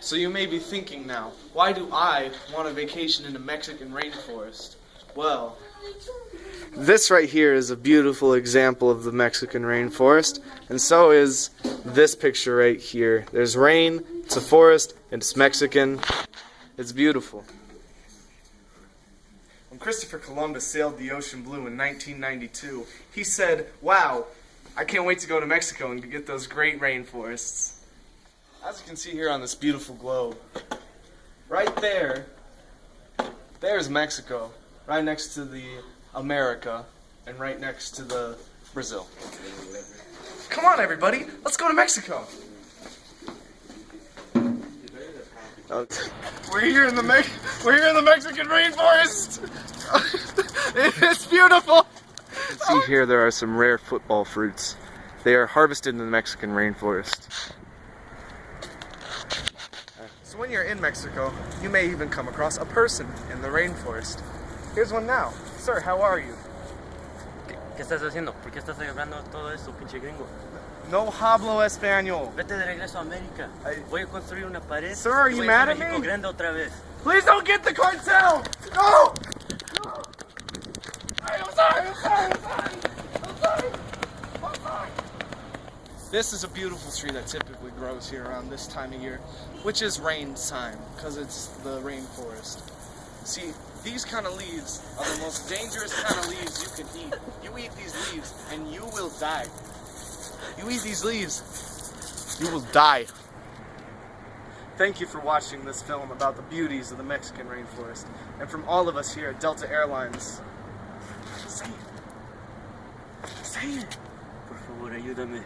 So you may be thinking now, why do I want a vacation in the Mexican rainforest? Well, this right here is a beautiful example of the Mexican rainforest, and so is this picture right here. There's rain, it's a forest, and it's Mexican. It's beautiful. When Christopher Columbus sailed the ocean blue in 1992, he said, "Wow, I can't wait to go to Mexico and get those great rainforests." As you can see here on this beautiful globe, right there's Mexico, right next to the America, and right next to the Brazil. Come on, everybody, let's go to Mexico. We're here in the Mexican rainforest. It's beautiful. You can see here there are some rare football fruits. They are harvested in the Mexican rainforest. So when you're in Mexico, you may even come across a person in the rainforest. Here's one now. Sir, how are you? ¿Qué estás haciendo? ¿Por qué estás hablando todo eso, pinche gringo? No hablo español. Vete de regreso a América. Voy a construir una pared. Sir, are you mad at me? México grande otra vez. Please don't get the cartel! No! No! I'm sorry. This is a beautiful tree that typically grows here around this time of year, which is rain time, because it's the rainforest. See, these kind of leaves are the most dangerous kind of leaves you can eat. You eat these leaves and you will die. You eat these leaves, you will die. Thank you for watching this film about the beauties of the Mexican rainforest. And from all of us here at Delta Airlines, say it. Say it. Por favor, ayúdame.